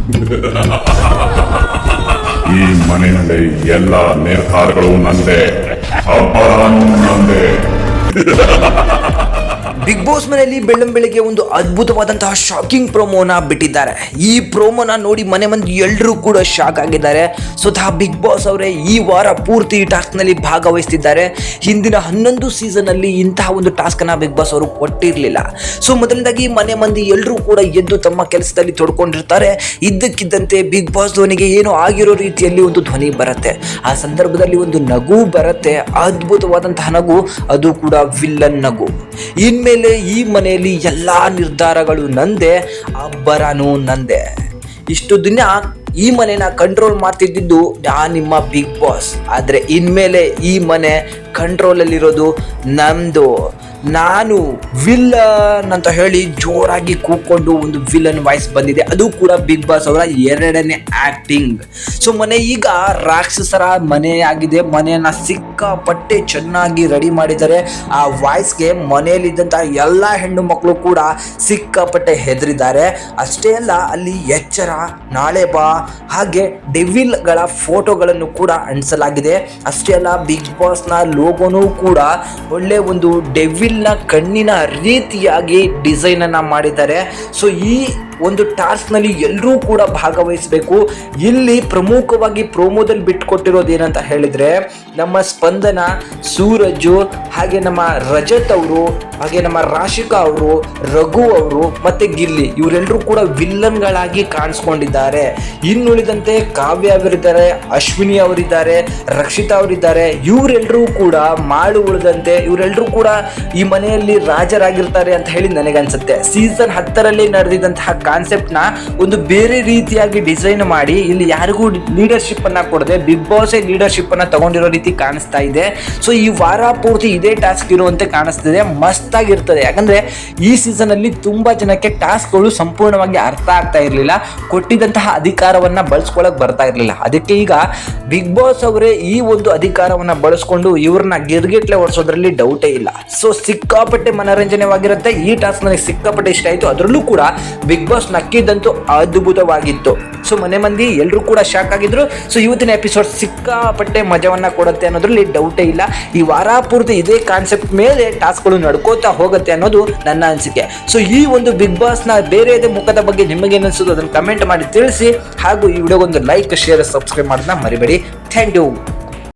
ಈ ಮನೆಯಲ್ಲಿ ಎಲ್ಲ ನಿರ್ಧಾರಗಳು ನಂದೇ, ಅಬ್ಬರನೂ ನಂದೇ. ಬಿಗ್ ಬಾಸ್ ಮನೆಯಲ್ಲಿ ಬೆಳ್ಳಂಬೆಳಿಗ್ಗೆ ಒಂದು ಅದ್ಭುತವಾದಂತಹ ಶಾಕಿಂಗ್ ಪ್ರೋಮೋನ ಬಿಟ್ಟಿದ್ದಾರೆ. ಈ ಪ್ರೋಮೋನ ನೋಡಿ ಮನೆ ಮಂದಿ ಎಲ್ಲರೂ ಕೂಡ ಶಾಕ್ ಆಗಿದ್ದಾರೆ. ಸ್ವತಃ ಬಿಗ್ ಬಾಸ್ ಅವರೇ ಈ ವಾರ ಪೂರ್ತಿ ಟಾಸ್ಕ್ ನಲ್ಲಿ ಭಾಗವಹಿಸ್ತಿದ್ದಾರೆ. ಹಿಂದಿನ 11 ಸೀಸನ್ ಅಲ್ಲಿ ಇಂತಹ ಒಂದು ಟಾಸ್ಕ್ ಅನ್ನ ಬಿಗ್ ಬಾಸ್ ಅವರು ಕೊಟ್ಟಿರಲಿಲ್ಲ. ಸೊ ಮೊದಲನೇದಾಗಿ ಮನೆ ಮಂದಿ ಎಲ್ಲರೂ ಕೂಡ ಎದ್ದು ತಮ್ಮ ಕೆಲಸದಲ್ಲಿ ತೊಡ್ಕೊಂಡಿರ್ತಾರೆ. ಇದ್ದಕ್ಕಿದ್ದಂತೆ ಬಿಗ್ ಬಾಸ್ ಧ್ವನಿಗೆ ಏನೋ ಆಗಿರೋ ರೀತಿಯಲ್ಲಿ ಒಂದು ಧ್ವನಿ ಬರುತ್ತೆ. ಆ ಸಂದರ್ಭದಲ್ಲಿ ಒಂದು ನಗು ಬರುತ್ತೆ, ಅದ್ಭುತವಾದಂತಹ ನಗು, ಅದು ಕೂಡ ವಿಲ್ಲನ್ ನಗು. ಇನ್ಮೇಲೆ ಈ ಮನೆಯಲ್ಲಿ ಎಲ್ಲಾ ನಿರ್ಧಾರಗಳು ನಂದೆ, ಅಬ್ಬರನೂ ನಂದೆ. ಇಷ್ಟು ದಿನ ಈ ಮನೆನ ಕಂಟ್ರೋಲ್ ಮಾಡ್ತಿದ್ದು ನಿಮ್ಮ ಬಿಗ್ ಬಾಸ್, ಆದ್ರೆ ಇನ್ಮೇಲೆ ಈ ಮನೆ ಕಂಟ್ರೋಲ್ ಅಲ್ಲಿರೋದು ನಮ್ದು. ನಾನು ವಿಲ್ಲನ್ ಅಂತ ಹೇಳಿ ಜೋರಾಗಿ ಕೂಕೊಂಡು ಒಂದು ವಿಲನ್ ವಾಯ್ಸ್ ಬಂದಿದೆ. ಅದು ಕೂಡ ಬಿಗ್ ಬಾಸ್ ಅವರ 2ನೇ ಆಕ್ಟಿಂಗ್. ಸೊ ಮನೆ ಈಗ ರಾಕ್ಷಸರ ಮನೆ ಆಗಿದೆ. ಮನೆಯನ್ನ ಸಿಕ್ಕಾಪಟ್ಟೆ ಚೆನ್ನಾಗಿ ರೆಡಿ ಮಾಡಿದ್ದಾರೆ. ಆ ವಾಯ್ಸ್ಗೆ ಮನೆಯಲ್ಲಿದ್ದಂತಹ ಎಲ್ಲ ಹೆಣ್ಣು ಮಕ್ಕಳು ಕೂಡ ಸಿಕ್ಕಾಪಟ್ಟೆ ಹೆದರಿದ್ದಾರೆ. ಅಷ್ಟೇ ಅಲ್ಲ, ಅಲ್ಲಿ ಎಚ್ಚರ, ನಾಳೆ ಬಾ, ಹಾಗೆ ಡೆವಿಲ್ಗಳ ಫೋಟೋಗಳನ್ನು ಕೂಡ ಅಂಟಿಸಲಾಗಿದೆ. ಅಷ್ಟೇ ಅಲ್ಲ, ಬಿಗ್ ಬಾಸ್ನ ಲೋಗೋನು ಕೂಡ ಒಳ್ಳೆ ಒಂದು ಡೆವಿಲ್ ಕಣ್ಣಿನ ರೀತಿಯಾಗಿ ಡಿಸೈನ್ ಅನ್ನ ಮಾಡಿದ್ದಾರೆ. ಸೊ ಈ ಒಂದು ಟಾಸ್ಕ್ ನಲ್ಲಿ ಎಲ್ಲರೂ ಕೂಡ ಭಾಗವಹಿಸಬೇಕು. ಇಲ್ಲಿ ಪ್ರಮುಖವಾಗಿ ಪ್ರೋಮೋದಲ್ಲಿ ಬಿಟ್ಕೊಟ್ಟಿರೋದು ಏನಂತ ಹೇಳಿದ್ರೆ, ನಮ್ಮ ಸ್ಪಂದನ, ಸೂರಜ್, ಹಾಗೆ ನಮ್ಮ ರಜತ್ ಅವರು, ಹಾಗೆ ನಮ್ಮ ರಾಶಿಕಾ ಅವರು, ರಘು ಅವರು ಮತ್ತೆ ಗಿಲ್ಲಿ, ಇವರೆಲ್ಲರೂ ಕೂಡ ವಿಲ್ಲನ್ಗಳಾಗಿ ಕಾಣಿಸ್ಕೊಂಡಿದ್ದಾರೆ. ಇನ್ನುಳಿದಂತೆ ಕಾವ್ಯ ಅವರಿದ್ದಾರೆ, ಅಶ್ವಿನಿ ಅವರಿದ್ದಾರೆ, ರಕ್ಷಿತಾ ಅವರಿದ್ದಾರೆ. ಇವರೆಲ್ಲರೂ ಕೂಡ ಮಾಡು ಉಳಿದಂತೆ ಇವರೆಲ್ಲರೂ ಕೂಡ ಈ ಮನೆಯಲ್ಲಿ ರಾಜರಾಗಿರ್ತಾರೆ ಅಂತ ಹೇಳಿ ನನಗನ್ಸುತ್ತೆ. ಸೀಸನ್ 10ರಲ್ಲಿ ನಡೆದಿದ್ದಂತಹ ಕಾನ್ಸೆಪ್ಟ್ ನ ಒಂದು ಬೇರೆ ರೀತಿಯಾಗಿ ಡಿಸೈನ್ ಮಾಡಿ ಇಲ್ಲಿ ಯಾರಿಗೂ ಲೀಡರ್ಶಿಪ್ ಅನ್ನ ಕೊಡದೆ ಬಿಗ್ ಬಾಸ್ ಲೀಡರ್ಶಿಪ್ ಅನ್ನ ತಗೊಂಡಿರೋ ರೀತಿ ಕಾಣಿಸ್ತಾ ಇದೆ. ಸೊ ಈ ವಾರ ಪೂರ್ತಿ ಇದೇ ಟಾಸ್ಕ್ ಇರುವಂತೆ ಕಾಣಿಸ್ತಿದೆ. ಮಸ್ತ್ ಆಗಿರ್ತದೆ. ಯಾಕಂದ್ರೆ ಈ ಸೀಸನ್ ಅಲ್ಲಿ ತುಂಬಾ ಜನಕ್ಕೆ ಟಾಸ್ಕ್ಗಳು ಸಂಪೂರ್ಣವಾಗಿ ಅರ್ಥ ಆಗ್ತಾ ಇರಲಿಲ್ಲ, ಕೊಟ್ಟಿದ್ದಂತಹ ಅಧಿಕಾರವನ್ನ ಬಳಸ್ಕೊಳಕ್ ಬರ್ತಾ ಇರಲಿಲ್ಲ. ಅದಕ್ಕೆ ಈಗ ಬಿಗ್ ಬಾಸ್ ಅವರೇ ಈ ಒಂದು ಅಧಿಕಾರವನ್ನ ಬಳಸ್ಕೊಂಡು ಇವ್ರನ್ನ ಗಿರ್ಗಿಟ್ಲೆ ಓಡಿಸೋದ್ರಲ್ಲಿ ಡೌಟೇ ಇಲ್ಲ. ಸೊ ಸಿಕ್ಕಾಪಟ್ಟೆ ಮನೋರಂಜನೆವಾಗಿರುತ್ತೆ. ಈ ಟಾಸ್ಕ್ ನನಗೆ ಸಿಕ್ಕಾಪಟ್ಟೆ ಇಷ್ಟ ಆಯ್ತು. ಅದರಲ್ಲೂ ಕೂಡ ಬಿಗ್ ಬಾಸ್ ನಕ್ಕಿದ್ದಂತೂ ಅದ್ಭುತವಾಗಿತ್ತು. ಸೊ ಮನೆ ಮಂದಿ ಎಲ್ಲರೂ ಕೂಡ ಶಾಕ್ ಆಗಿದ್ರು. ಸೊ ಇವತ್ತಿನ ಎಪಿಸೋಡ್ ಸಿಕ್ಕಾಪಟ್ಟೆ ಮಜವನ್ನ ಕೊಡುತ್ತೆ ಅನ್ನೋದ್ರಲ್ಲಿ ಡೌಟೇ ಇಲ್ಲ. ಈ ವಾರ ಪೂರ್ತಿ ಇದೇ ಕಾನ್ಸೆಪ್ಟ್ ಮೇಲೆ ಟಾಸ್ಕ್ಗಳು ನಡ್ಕೋತಾ ಹೋಗುತ್ತೆ ಅನ್ನೋದು ನನ್ನ ಅನಿಸಿಕೆ. ಸೊ ಈ ಒಂದು ಬಿಗ್ ಬಾಸ್ನ ಬೇರೆದೇ ಮುಖದ ಬಗ್ಗೆ ನಿಮಗೇನು ಅನಿಸೋದು ಅದನ್ನು ಕಮೆಂಟ್ ಮಾಡಿ ತಿಳಿಸಿ. ಹಾಗೂ ಈ ವಿಡಿಯೋಗೊಂದು ಲೈಕ್, ಶೇರ್, ಸಬ್ಸ್ಕ್ರೈಬ್ ಮಾಡೋದನ್ನ ಮರಿಬೇಡಿ. Thank you.